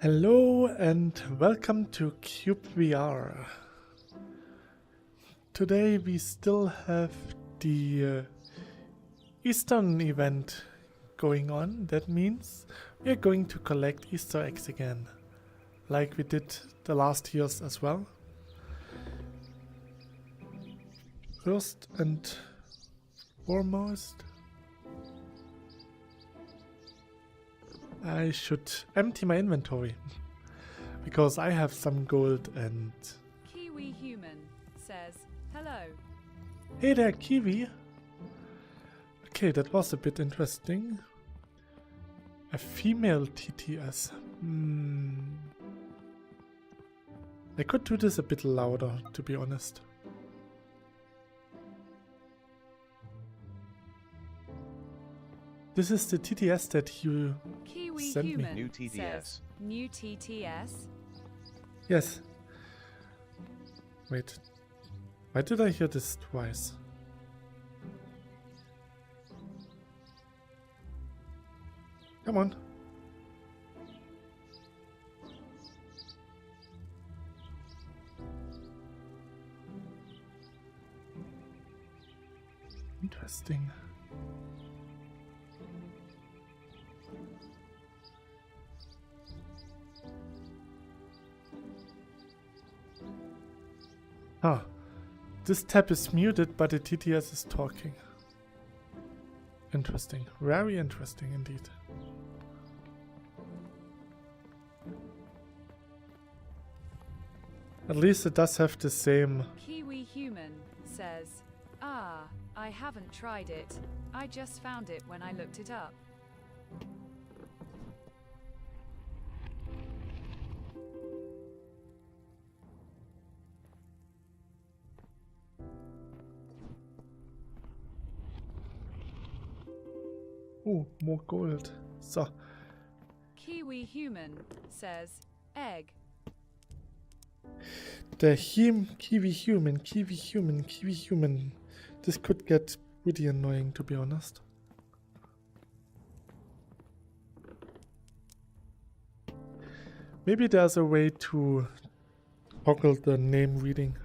Hello and welcome to cyubeVR. Today we still have the Eastern event going on. That means we are going to collect Easter eggs again, like we did the last years as well. First and foremost, I should empty my inventory because I have some gold and... Kiwi Human says, hello. Hey there, Kiwi! Okay, that was a bit interesting. A female TTS. I could do this a bit louder, to be honest. This is the TTS that you Kiwi sent Human me. New TTS. says, new TTS. Yes. Wait. Why did I hear this twice? Come on. Interesting. Ah, this tab is muted, but the TTS is talking. Interesting. Very interesting indeed. At least it does have the same... Kiwi Human says, I haven't tried it. I just found it when I looked it up. Oh, more gold. So, Kiwi Human says, egg. the Kiwi Human. This could get pretty annoying, to be honest. Maybe there's a way to toggle the name reading.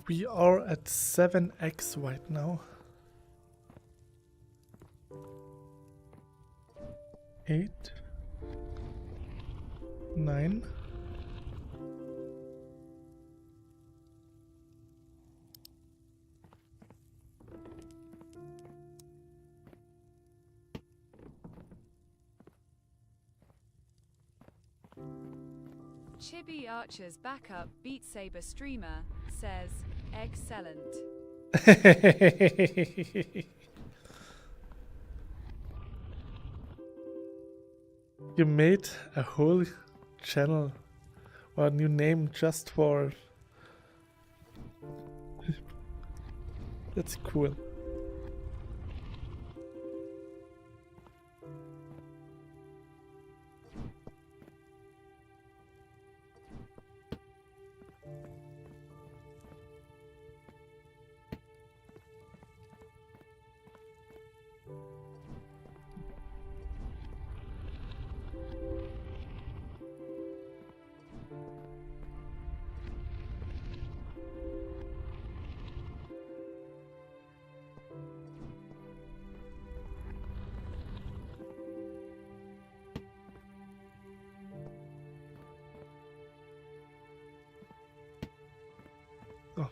We are at 7x right now. 8, 9. Chibi Archer's backup Beat Saber streamer says, excellent. You made a whole channel or a new name just for... That's cool. Oh.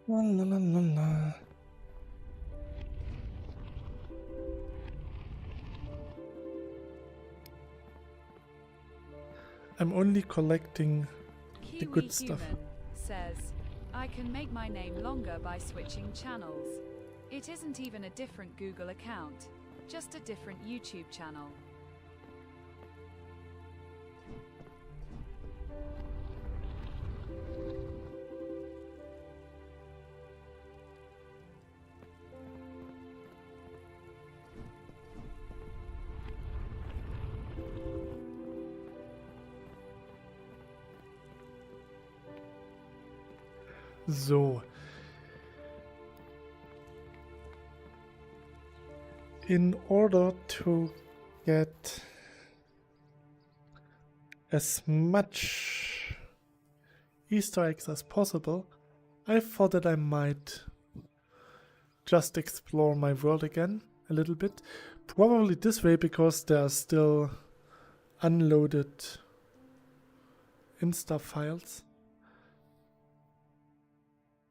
La la la la la. I'm only collecting the Kiwi good stuff. Human says, I can make my name longer by switching channels. It isn't even a different Google account, just a different YouTube channel. So. In order to get as much Easter eggs as possible, I thought that I might just explore my world again a little bit. Probably this way because there are still unloaded Insta files.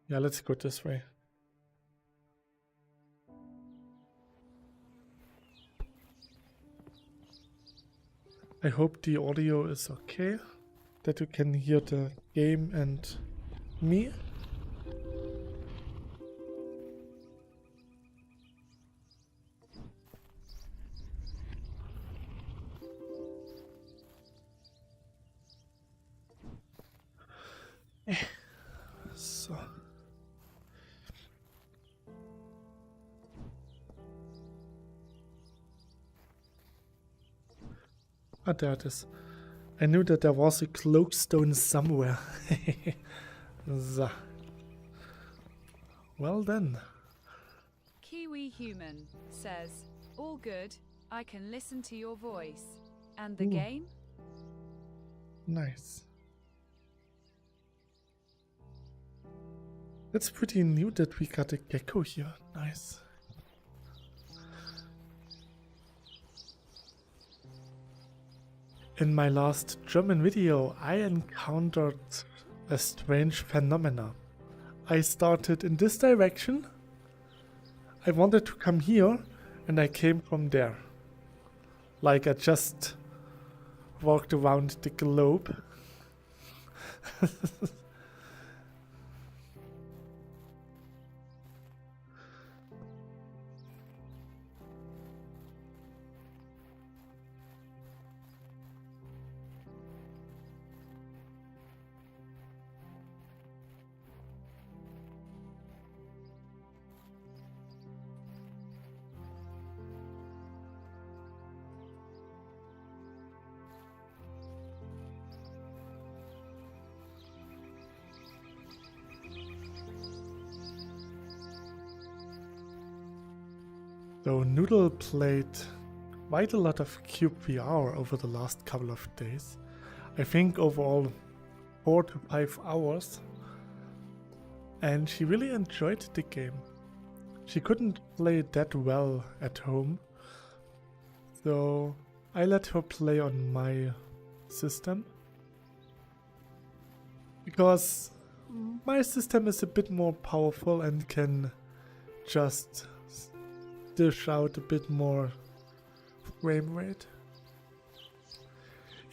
Yeah, let's go this way. I hope the audio is okay, that you can hear the game and me. So. Ah, there it is. I knew that there was a cloakstone somewhere. So. Well then. Kiwi Human says, all good, I can listen to your voice. And the game? Nice. It's pretty new that we got a gecko here. Nice. In my last German video, I encountered a strange phenomena. I started in this direction. I wanted to come here, and I came from there. Like I just walked around the globe. So Noodle played quite a lot of cyubeVR over the last couple of days. I think overall 4 to 5 hours. And she really enjoyed the game. She couldn't play that well at home. So I let her play on my system. Because my system is a bit more powerful and can just dish out a bit more frame rate.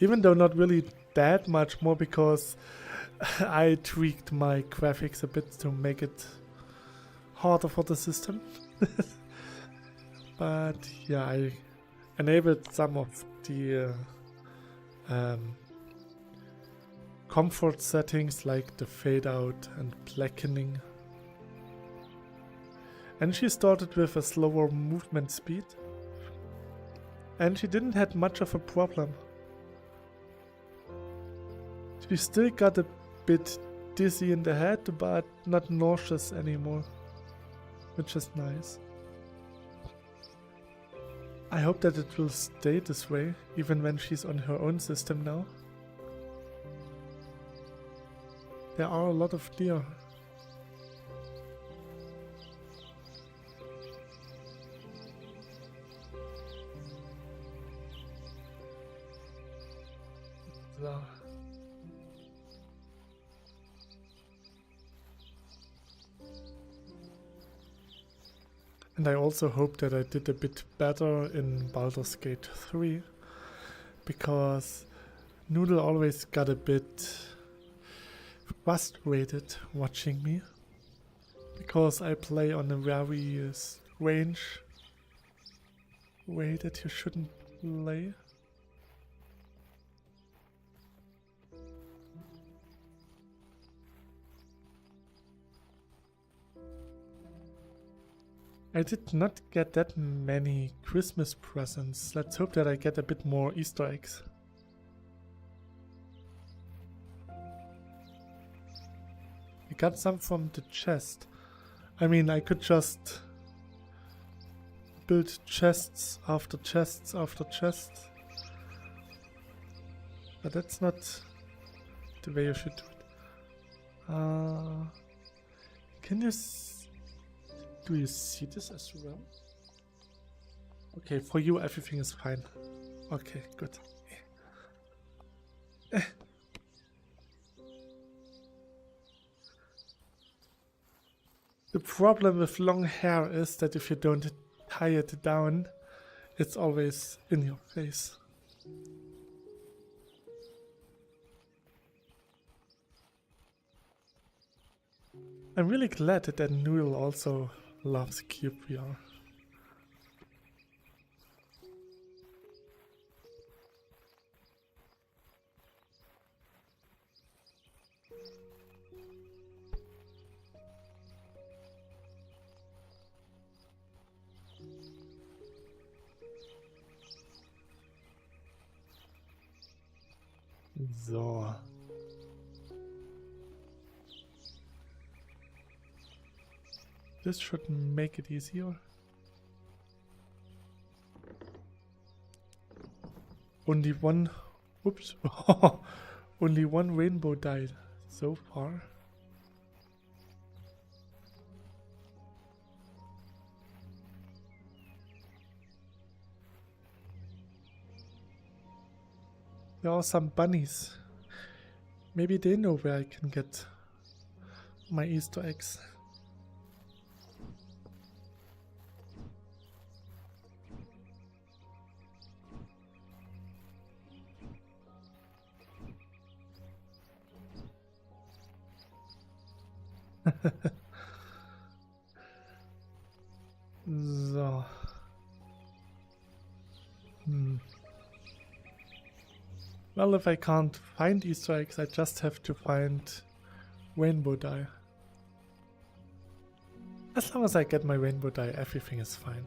Even though not really that much more, because I tweaked my graphics a bit to make it harder for the system. But yeah, I enabled some of the comfort settings like the fade out and blackening. And she started with a slower movement speed. And she didn't have much of a problem. She still got a bit dizzy in the head, but not nauseous anymore. Which is nice. I hope that it will stay this way, even when she's on her own system now. There are a lot of deer. So. And I also hope that I did a bit better in Baldur's Gate 3, because Noodle always got a bit frustrated watching me, because I play on a very strange way that you shouldn't play. I did not get that many Christmas presents. Let's hope that I get a bit more Easter eggs. A got some from the chest. I mean, I could just build chests after chests after chests. But that's not the way you should do it. Can you do you see this as well? Okay, for you everything is fine. Okay, good. The problem with long hair is that if you don't tie it down, it's always in your face. I'm really glad that Noodle also loves cyubeVR. So. This should make it easier. Only one, oops, only one rainbow died so far. There are some bunnies. Maybe they know where I can get my Easter eggs. So. Well, if I can't find Easter eggs, I just have to find rainbow dye. As long as I get my rainbow dye, everything is fine.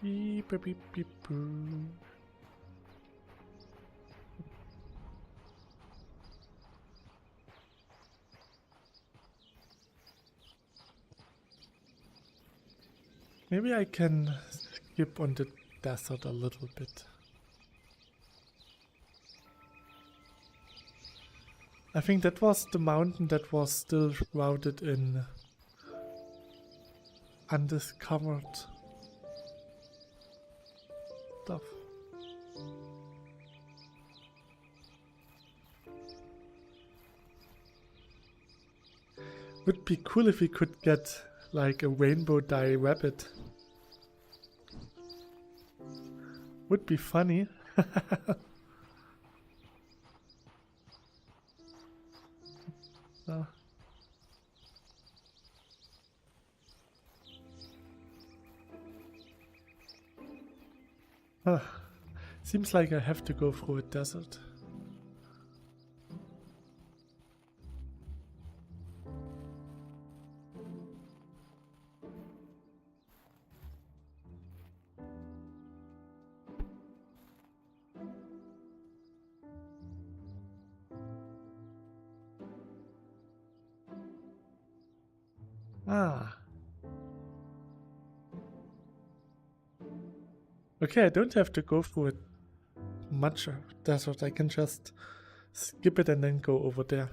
Beep, beep, beep, beep, boo. Maybe I can skip on the desert a little bit. I think that was the mountain that was still shrouded in undiscovered stuff. Would be cool if we could get like a rainbow dye rabbit. Would be funny. Seems like I have to go through a desert. Okay, I don't have to go through it much desert. I can just skip it and then go over there.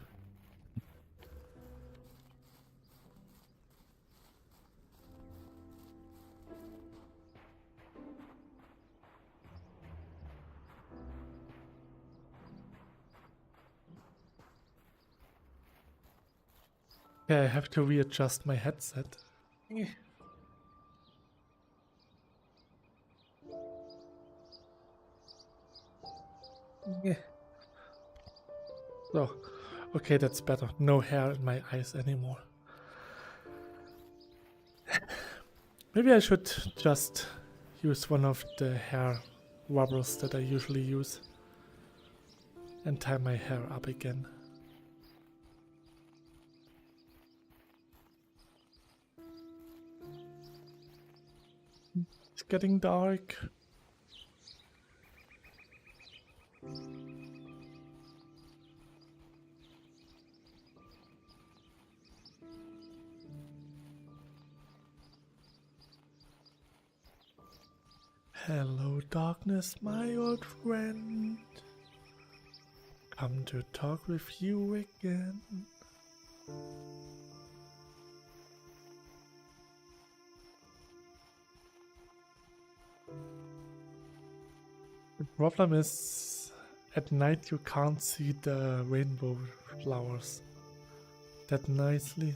Yeah, I have to readjust my headset. Yeah. So, okay, that's better. No hair in my eyes anymore. Maybe I should just use one of the hair rubbers that I usually use and tie my hair up again. getting dark. Hello, darkness, my old friend. Come to talk with you again. The problem is, at night you can't see the rainbow flowers that nicely.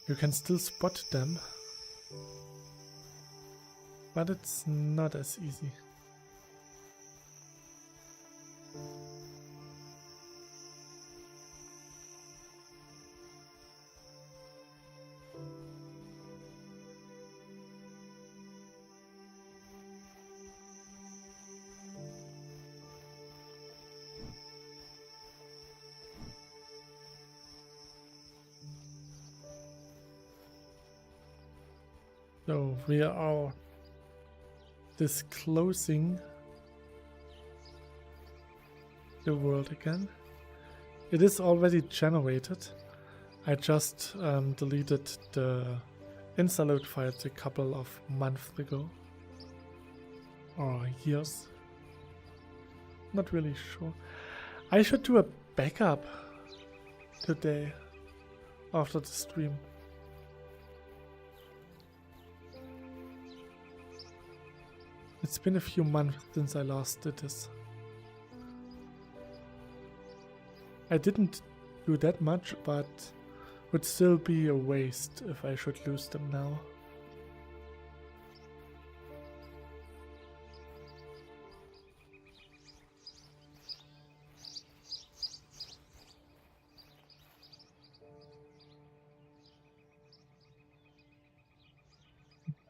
You can still spot them, but it's not as easy. So we are disclosing the world again. It is already generated. I just deleted the installed files a couple of months ago. Or years. Not really sure. I should do a backup today after the stream. It's been a few months since I last did this. I didn't do that much, but would still be a waste if I should lose them now.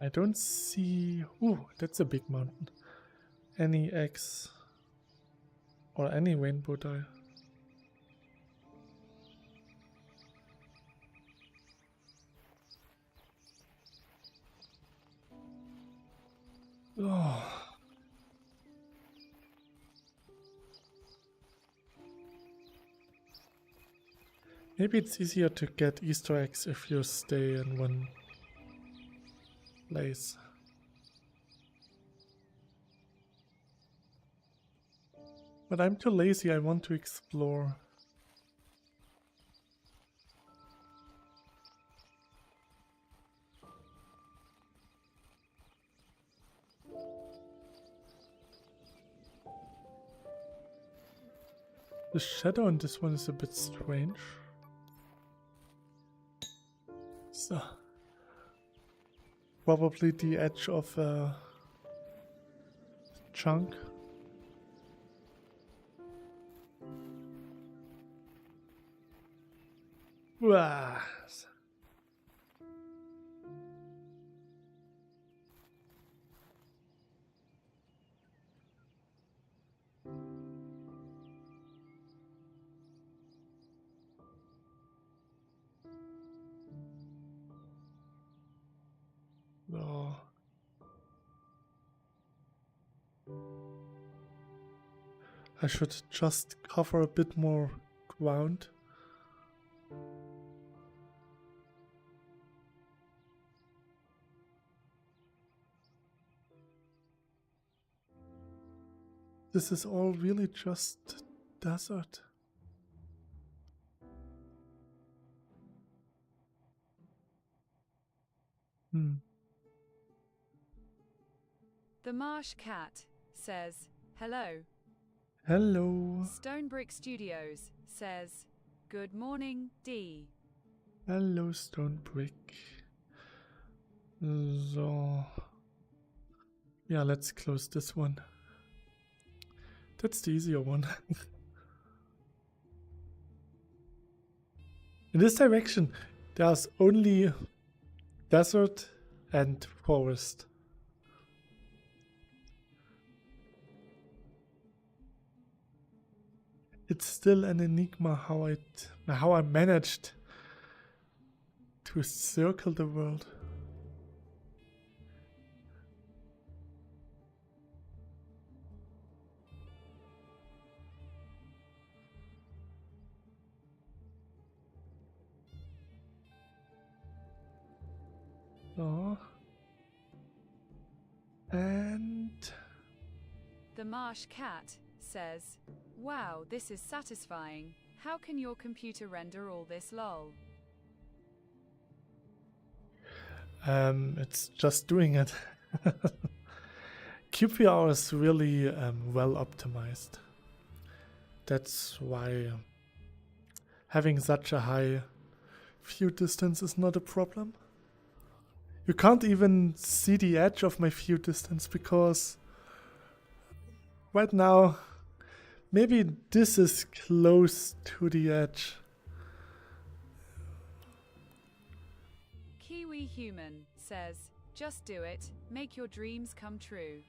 I don't see... Ooh, that's a big mountain. Any X or any rainbow tile. Oh. Maybe it's easier to get Easter eggs if you stay in one place. But I'm too lazy, I want to explore. The shadow on this one is a bit strange. So, probably the edge of a chunk. Wah. Oh. I should just cover a bit more ground. This is all really just desert. The Marsh Cat says, hello. Hello. Stone Brick Studios says, good morning, D. Hello, Stone Brick. So, yeah, let's close this one. That's the easier one. In this direction, there's only desert and forest. It's still an enigma how I managed to circle the world. So. And The Marsh Cat says, "Wow, this is satisfying. How can your computer render all this lol?" it's just doing it. cyubeVR is really well optimized. That's why having such a high view distance is not a problem. You can't even see the edge of my view distance because right now maybe this is close to the edge. Kiwi Human says, "Just do it. Make your dreams come true."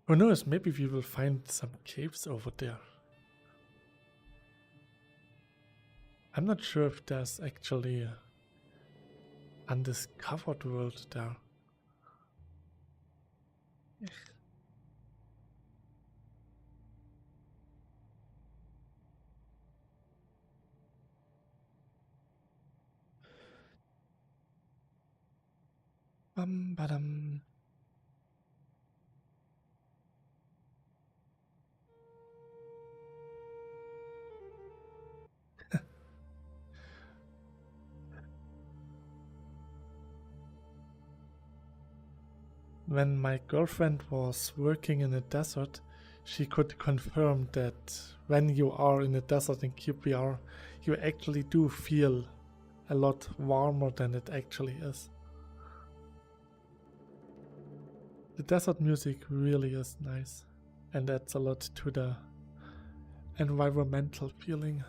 Who knows, maybe we will find some caves over there. I'm not sure if there's actually an undiscovered world there. Badam. When my girlfriend was working in a desert, she could confirm that when you are in a desert in cyubeVR, you actually do feel a lot warmer than it actually is. The desert music really is nice and adds a lot to the environmental feeling.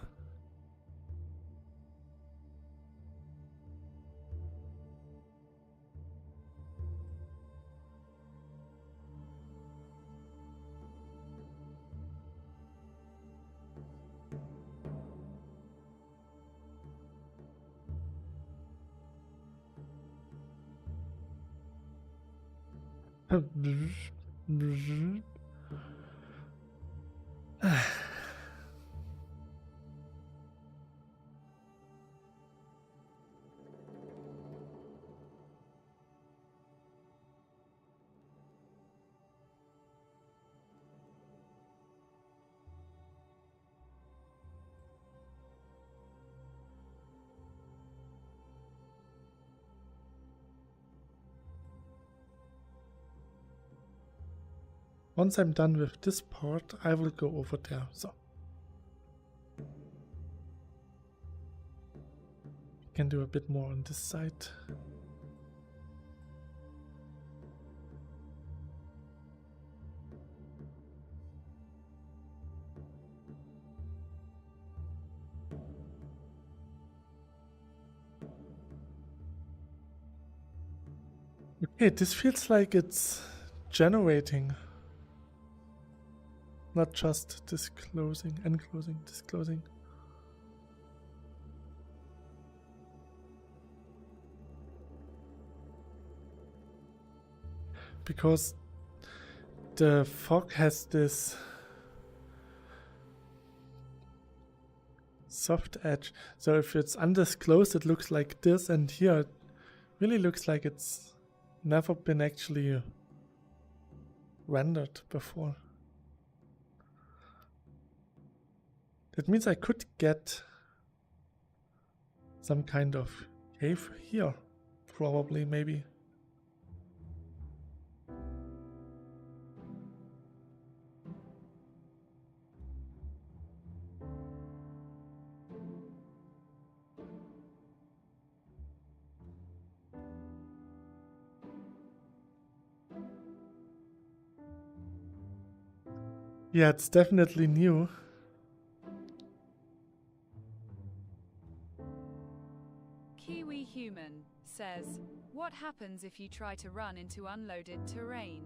Once I'm done with this part, I will go over there. So we can do a bit more on this side. Okay, this feels like it's generating. Not just disclosing, enclosing, disclosing. Because the fog has this soft edge. So if it's undisclosed, it looks like this, and here it really looks like it's never been actually rendered before. That means I could get some kind of cave here, probably, maybe. Yeah, it's definitely new. Kiwi Human says, "What happens if you try to run into unloaded terrain?"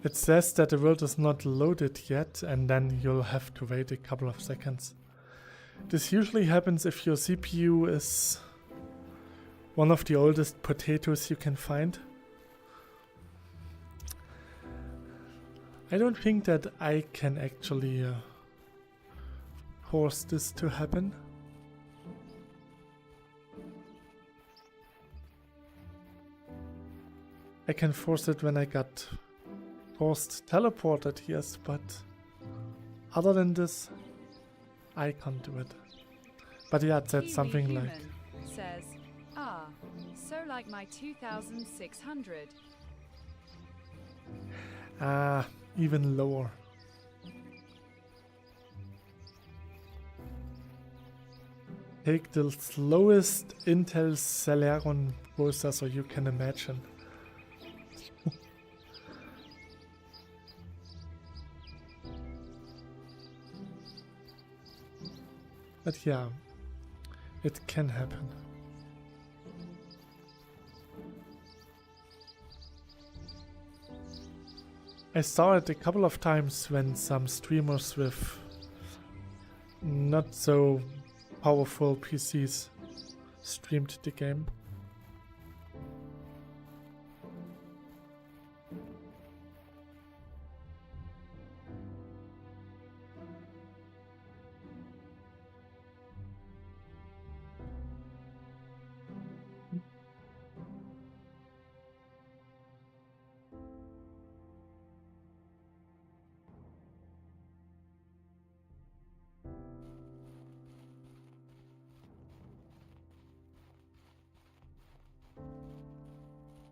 It says that the world is not loaded yet, and then you'll have to wait a couple of seconds. This usually happens if your CPU is one of the oldest potatoes you can find. I don't think that I can actually force this to happen. I can force it when I got forced teleported, yes, but other than this, I can't do it. But yeah, that's Kiwi something Human like... says, ah, so like my 2600. even lower. Take the slowest Intel Celeron processor you can imagine. But yeah, it can happen. I saw it a couple of times when some streamers with not so powerful PCs streamed the game.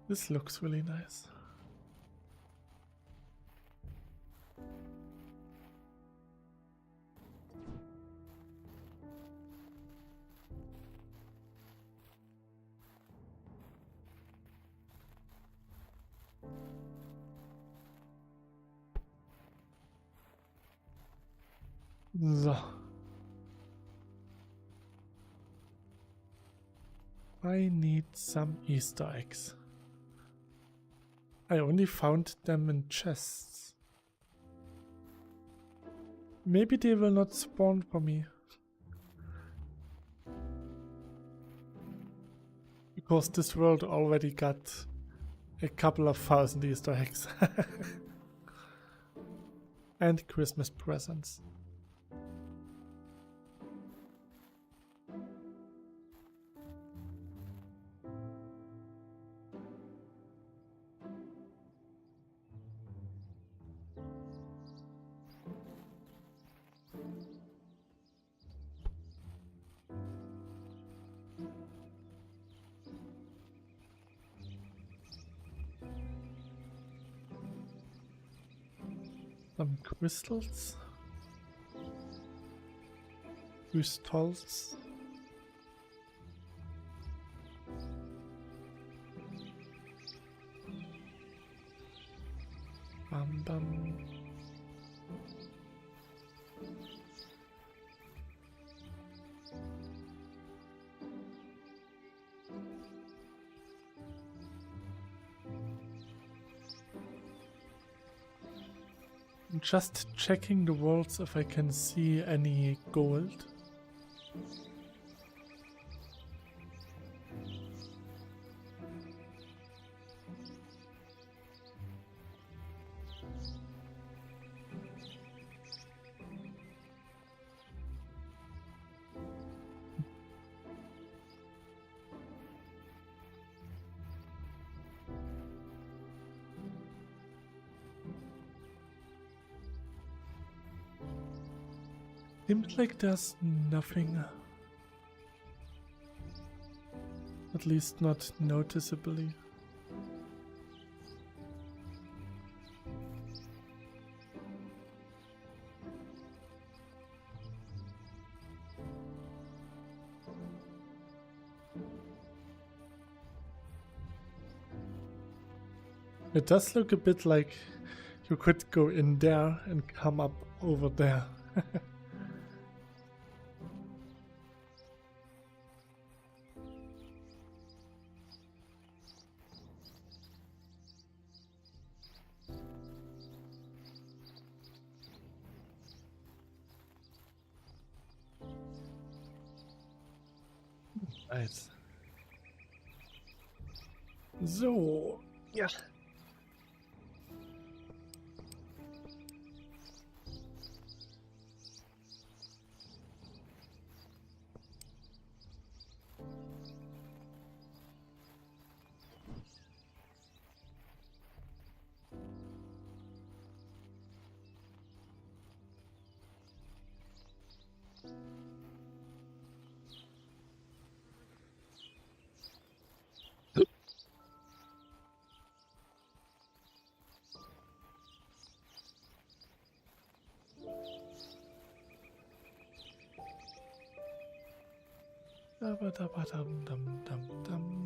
This looks really nice. So. I need some Easter eggs. I only found them in chests. Maybe they will not spawn for me. Because this world already got a couple of thousand Easter eggs. And Christmas presents. Some crystals. Crystals. Bam bam. Just checking the worlds if I can see any gold. Seems like there's nothing. At least not noticeably. It does look a bit like you could go in there and come up over there. Nice. So, ja. Dum.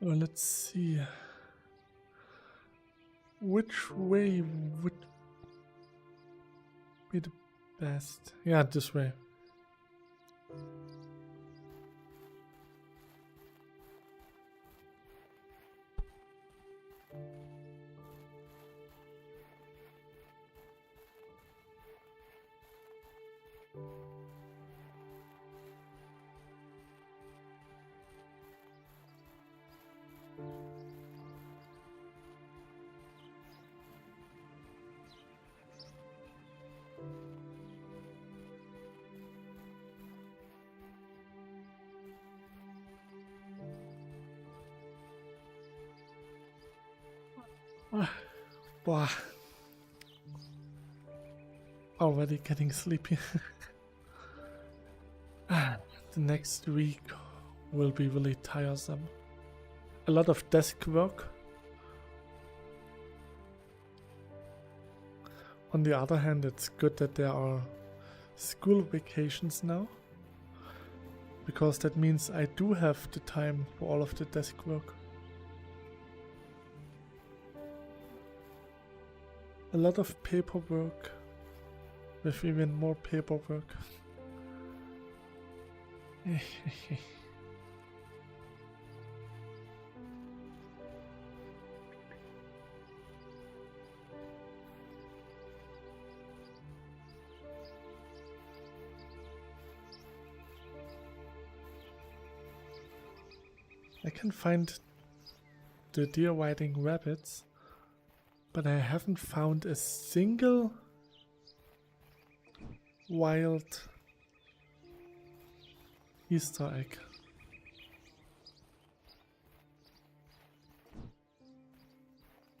Well, let's see. Which way would be the best? Yeah, this way. Boah. Already getting sleepy. The next week will be really tiresome. A lot of desk work. On the other hand, it's good that there are school vacations now, because that means I do have the time for all of the desk work. A lot of paperwork, with even more paperwork. I can find the deer riding rabbits, but I haven't found a single wild Easter egg.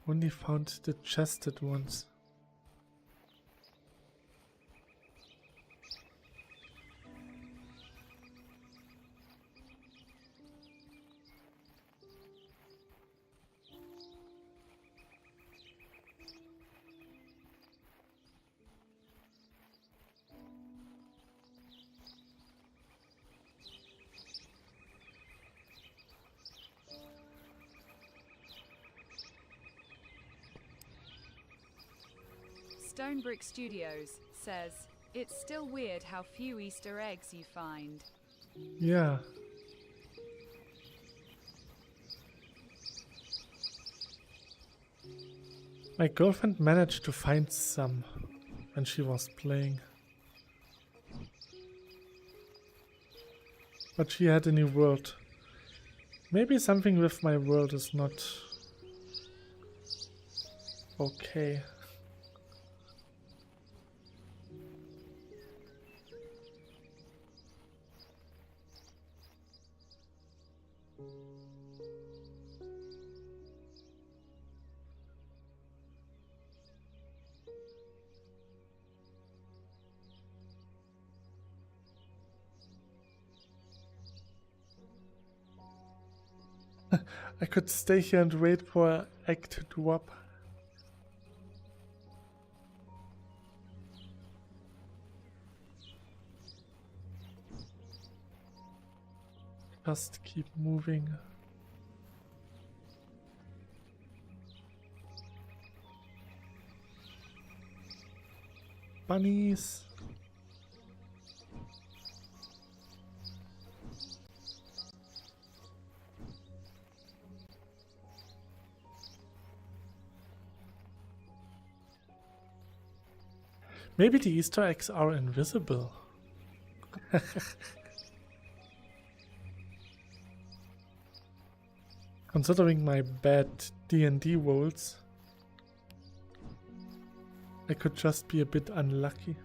Only found the chested ones. Stonebrick Studios says, it's still weird how few Easter eggs you find. Yeah. My girlfriend managed to find some when she was playing. But she had a new world. Maybe something with my world is not okay. I could stay here and wait for an egg to drop. just keep moving. Bunnies. Maybe the Easter eggs are invisible. Considering my bad D&D rolls, I could just be a bit unlucky.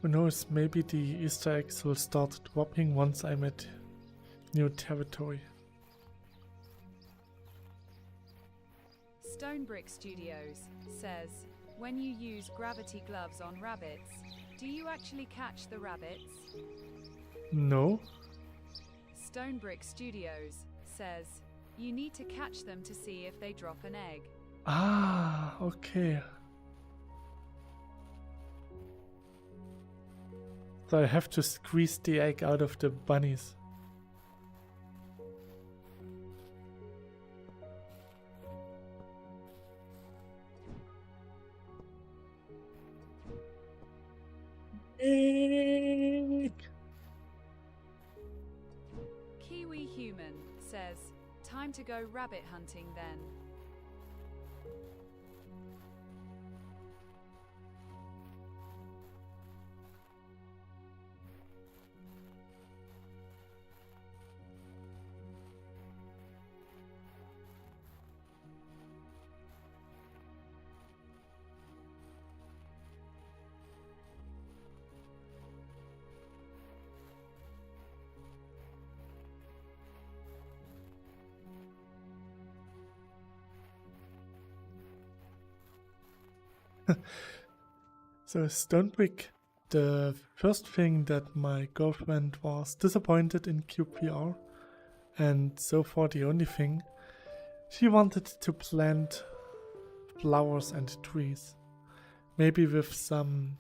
Who knows, maybe the Easter eggs will start dropping once I'm at new territory. Stonebrick Studios says, when you use gravity gloves on rabbits, do you actually catch the rabbits? No? Stonebrick Studios says, you need to catch them to see if they drop an egg. Ah, okay. So I have to squeeze the egg out of the bunnies. Egg. Kiwi Human says, time to go rabbit hunting then. So Stonebrick, the first thing that my girlfriend was disappointed in cyubeVR, and so far the only thing, she wanted to plant flowers and trees. Maybe with some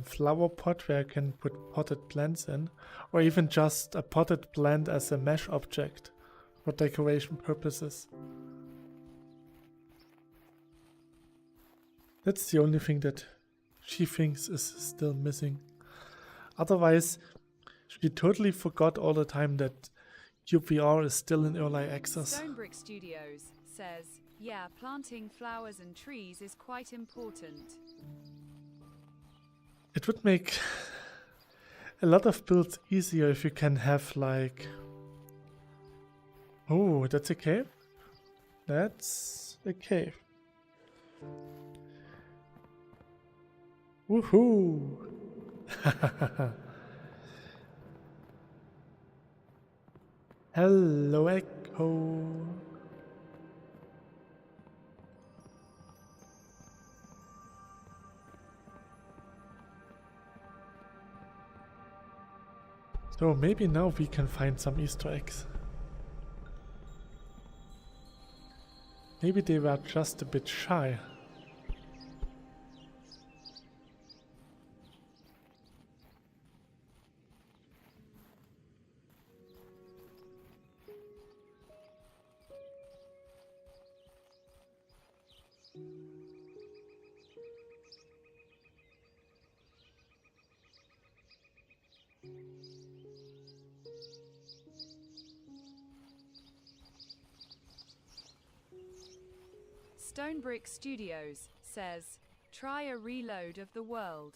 flower pot where I can put potted plants in, or even just a potted plant as a mesh object for decoration purposes. That's the only thing that she thinks is still missing. Otherwise, she totally forgot all the time that cyubeVR is still in early access. Stonebrick Studios says, yeah, planting flowers and trees is quite important. It would make a lot of builds easier if you can have like... Oh, that's a cave? That's a cave. Woohoo! Hello, Echo. So maybe now we can find some Easter eggs. Maybe they were just a bit shy. Stonebrick Studios says, try a reload of the world.